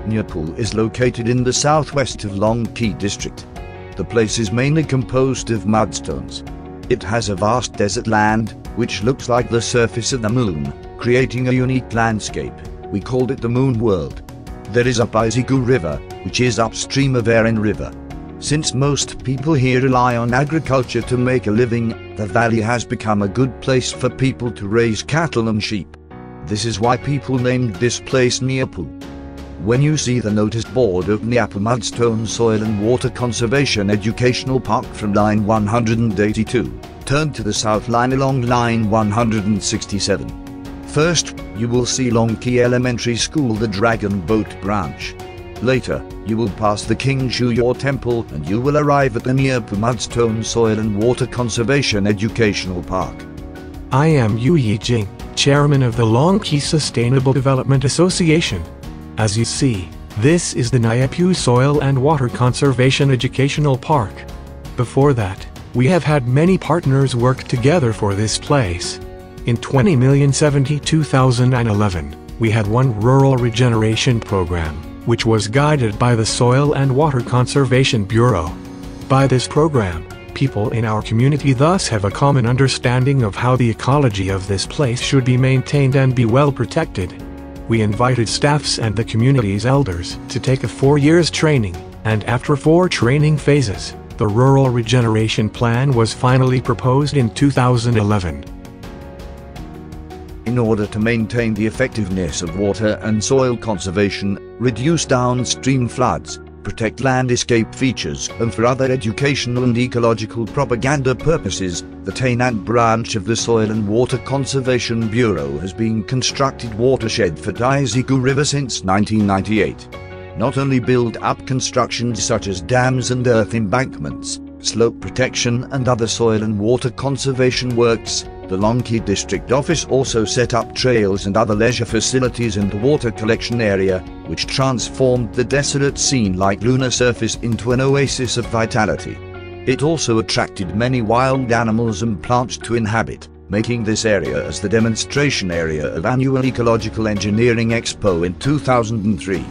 Niupu is located in the southwest of Lonaki district. The place is mainly composed of mudstones. It has a vast desert land, which looks like the surface of the moon, creating a unique landscape. We called it the Moon World. There is a Pizigou River, which is upstream of Barren River. Since most people here rely on agriculture to make a living, the valley has become a good place for people to raise cattle and sheep. This is why people named this place Niupu. When you see the notice board of Niupu Mudstone Soil and Water Conservation Educational Park from line 182, turn to the south line along line 167. First, you will see Lonaki Elementary School, the Dragon Boat branch. Later, you will pass the King Shuyo Temple and you will arrive at the Niupu Mudstone Soil and Water Conservation Educational Park. I am Yu Yijing, Chairman of the Lonaki Sustainable Development Association. As you see, this is the Niupu Soil and Water Conservation Educational Park. Before that, we have had many partners work together for this place. In 20,072,011, we had one rural regeneration program, which was guided by the Soil and Water Conservation Bureau. By this program, people in our community thus have a common understanding of how the ecology of this place should be maintained and be well protected. We invited staffs and the community's elders to take a 4 years training, and after 4 training phases, the Rural Regeneration Plan was finally proposed in 2011. In order to maintain the effectiveness of water and soil conservation, reduce downstream floods, protect landscape features, and for other educational and ecological propaganda purposes, the Tainan branch of the Soil and Water Conservation Bureau has been constructed watershed for Pizigou River since 1998. Not only build up constructions such as dams and earth embankments, slope protection and other soil and water conservation works, the Lonaki District Office also set up trails and other leisure facilities in the water collection area, which transformed the desolate scene like lunar surface into an oasis of vitality. It also attracted many wild animals and plants to inhabit, making this area as the demonstration area of annual Ecological Engineering Expo in 2003.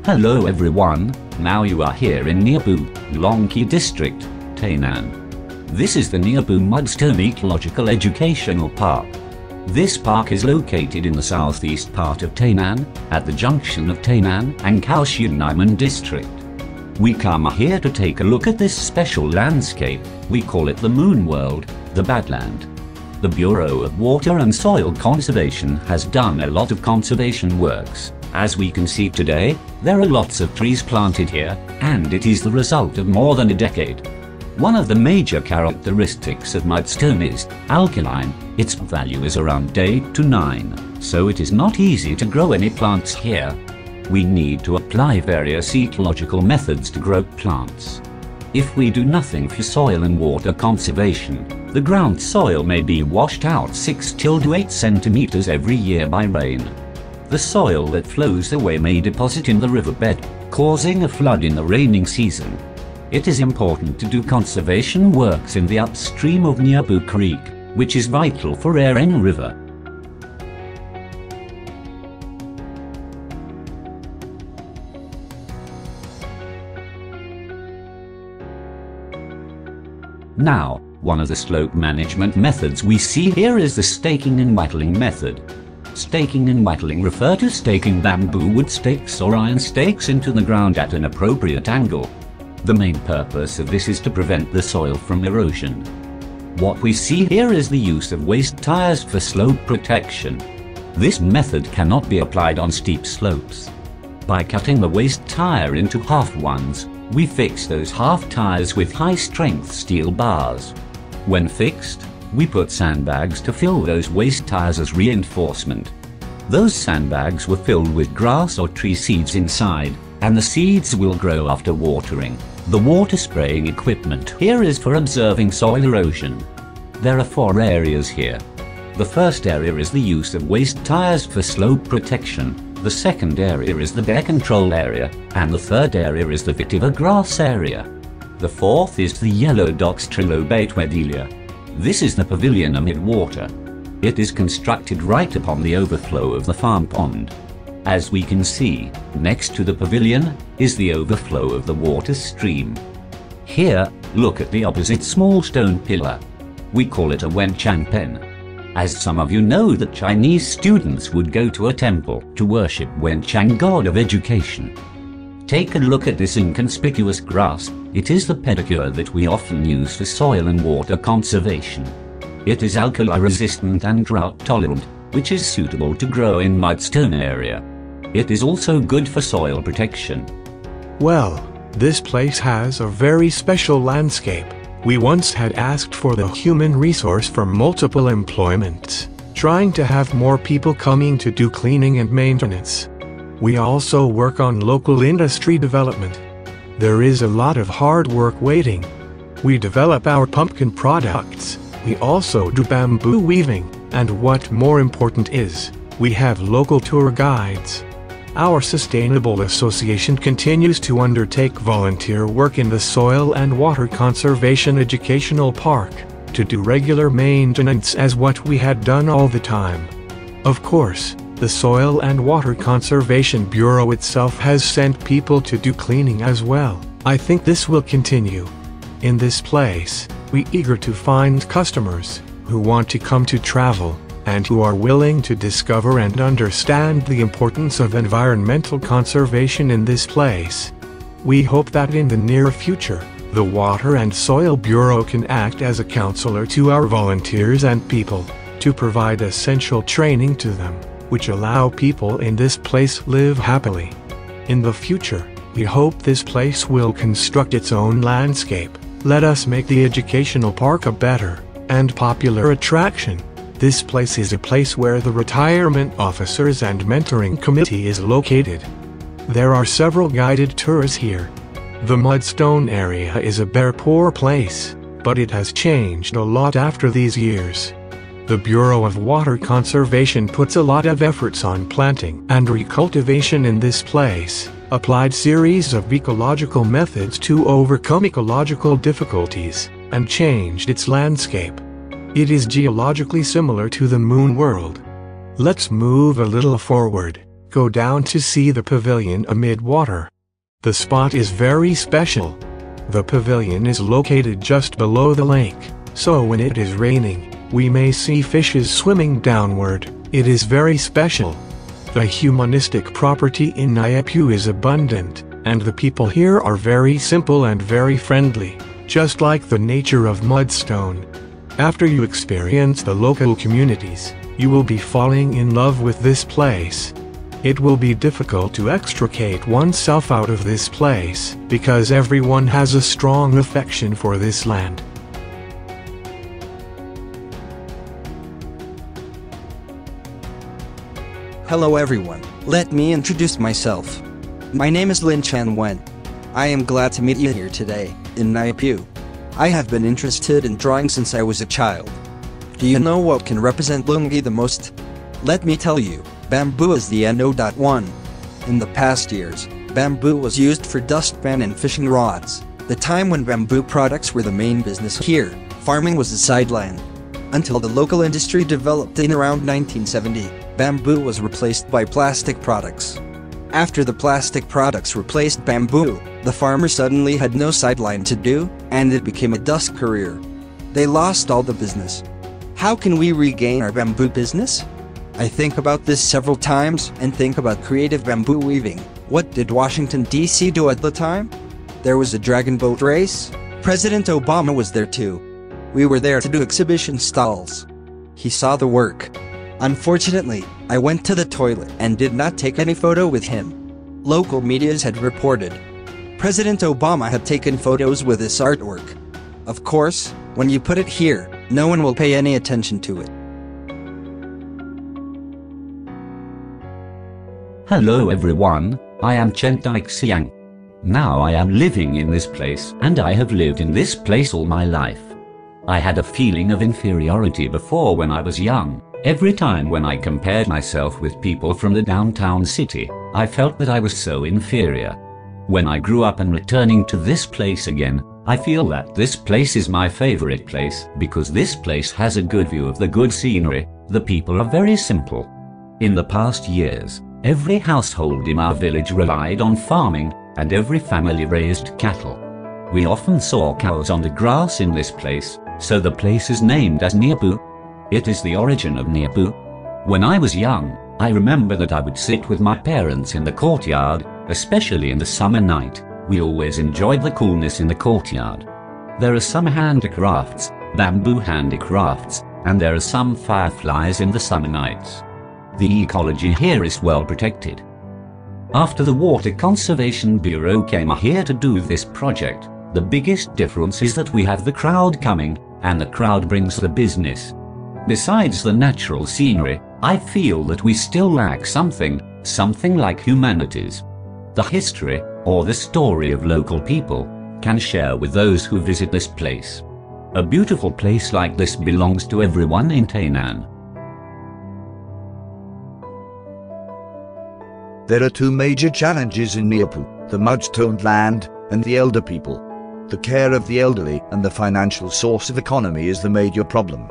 Hello everyone, now you are here in Niupu, Lonaki District, Tainan. This is the Niupu Mudstone Ecological Educational Park. This park is located in the southeast part of Tainan, at the junction of Tainan and Kaohsiung District. We come here to take a look at this special landscape. We call it the Moon World, the Badland. The Bureau of Water and Soil Conservation has done a lot of conservation works. As we can see today, there are lots of trees planted here, and it is the result of more than a decade. One of the major characteristics of mudstone is alkaline. Its value is around 8 to 9, so it is not easy to grow any plants here. We need to apply various ecological methods to grow plants. If we do nothing for soil and water conservation, the ground soil may be washed out 6 to 8 centimeters every year by rain. The soil that flows away may deposit in the riverbed, causing a flood in the raining season. It is important to do conservation works in the upstream of Niupu Creek, which is vital for Rattling River. Now, one of the slope management methods we see here is the staking and wattling method. Staking and wattling refer to staking bamboo wood stakes or iron stakes into the ground at an appropriate angle. The main purpose of this is to prevent the soil from erosion. What we see here is the use of waste tires for slope protection. This method cannot be applied on steep slopes. By cutting the waste tire into half ones, we fix those half tires with high-strength steel bars. When fixed, we put sandbags to fill those waste tires as reinforcement. Those sandbags were filled with grass or tree seeds inside, and the seeds will grow after watering. The water spraying equipment here is for observing soil erosion. There are 4 areas here. The first area is the use of waste tires for slope protection. The second area is the bear control area, and the third area is the vetiver grass area. The fourth is the yellow dox trilobate wedelia. This is the pavilion amid water. It is constructed right upon the overflow of the farm pond. As we can see, next to the pavilion is the overflow of the water stream. Here, look at the opposite small stone pillar. We call it a Wenchan pen. As some of you know that Chinese students would go to a temple to worship Wenchan, god of education. Take a look at this inconspicuous grass. It is the pedicure that we often use for soil and water conservation. It is alkali resistant and drought tolerant, which is suitable to grow in mudstone area. It is also good for soil protection. Well, this place has a very special landscape. We once had asked for the human resource for multiple employments, trying to have more people coming to do cleaning and maintenance. We also work on local industry development. There is a lot of hard work waiting. We develop our pumpkin products. We also do bamboo weaving, and what more important is, we have local tour guides. Our Sustainable Association continues to undertake volunteer work in the Soil and Water Conservation Educational Park, to do regular maintenance as what we had done all the time. Of course, the Soil and Water Conservation Bureau itself has sent people to do cleaning as well. I think this will continue. In this place, we eager to find customers who want to come to travel, and who are willing to discover and understand the importance of environmental conservation in this place. We hope that in the near future, the Water and Soil Bureau can act as a counselor to our volunteers and people, to provide essential training to them, which allow people in this place live happily. In the future, we hope this place will construct its own landscape. Let us make the educational park a better and popular attraction. This place is a place where the Retirement Officers and Mentoring Committee is located. There are several guided tours here. The Mudstone area is a bare poor place, but it has changed a lot after these years. The Bureau of Water Conservation puts a lot of efforts on planting and recultivation in this place, applied series of ecological methods to overcome ecological difficulties, and changed its landscape. It is geologically similar to the moon world. Let's move a little forward, go down to see the pavilion amid water. The spot is very special. The pavilion is located just below the lake, so when it is raining, we may see fishes swimming downward. It is very special. The humanistic property in Niupu is abundant, and the people here are very simple and very friendly, just like the nature of Mudstone. After you experience the local communities, you will be falling in love with this place. It will be difficult to extricate oneself out of this place, because everyone has a strong affection for this land. Hello everyone, let me introduce myself. My name is Lin Chan Wen. I am glad to meet you here today, in Niupu. I have been interested in drawing since I was a child. Do you know what can represent Lungi the most? Let me tell you, bamboo is the NO.1. In the past years, bamboo was used for dustpan and fishing rods. The time when bamboo products were the main business here, farming was a sideline. Until the local industry developed in around 1970, bamboo was replaced by plastic products. After the plastic products replaced bamboo, the farmer suddenly had no sideline to do, and it became a dust career. They lost all the business. How can we regain our bamboo business? I think about this several times and think about creative bamboo weaving. What did Washington, D.C. do at the time? There was a dragon boat race. President Obama was there too. We were there to do exhibition stalls. He saw the work. Unfortunately, I went to the toilet and did not take any photo with him. Local medias had reported President Obama had taken photos with this artwork. Of course, when you put it here, no one will pay any attention to it. Hello everyone, I am Chen Daixiang. Now I am living in this place, and I have lived in this place all my life. I had a feeling of inferiority before when I was young. Every time when I compared myself with people from the downtown city, I felt that I was so inferior. When I grew up and returning to this place again, I feel that this place is my favorite place because this place has a good view of the good scenery, The people are very simple. In the past years, every household in our village relied on farming, and every family raised cattle. We often saw cows on the grass in this place, so the place is named as Niupu. It is the origin of Niupu. When I was young, I remember that I would sit with my parents in the courtyard, especially in the summer night. We always enjoyed the coolness in the courtyard. There are some handicrafts, bamboo handicrafts, and there are some fireflies in the summer nights. The ecology here is well protected. After the Water Conservation Bureau came here to do this project, the biggest difference is that we have the crowd coming, and the crowd brings the business. Besides the natural scenery, I feel that we still lack something like humanities. The history, or the story of local people, can share with those who visit this place. A beautiful place like this belongs to everyone in Tainan. There are two major challenges in Niupu: the mudstone land and the elder people. The care of the elderly and the financial source of economy is the major problem.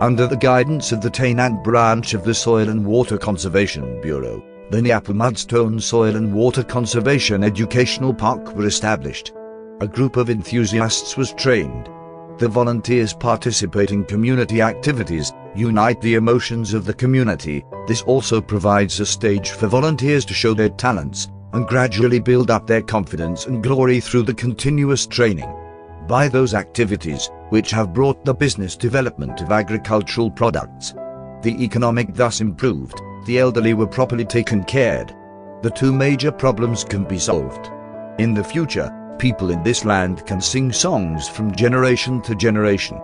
Under the guidance of the Tainan branch of the Soil and Water Conservation Bureau, the Niupu Mudstone Soil and Water Conservation Educational Park were established. A group of enthusiasts was trained. The volunteers participate in community activities, unite the emotions of the community. This also provides a stage for volunteers to show their talents, and gradually build up their confidence and glory through the continuous training. By those activities, which have brought the business development of agricultural products, the economic thus improved, the elderly were properly taken care of. The two major problems can be solved. In the future, people in this land can sing songs from generation to generation.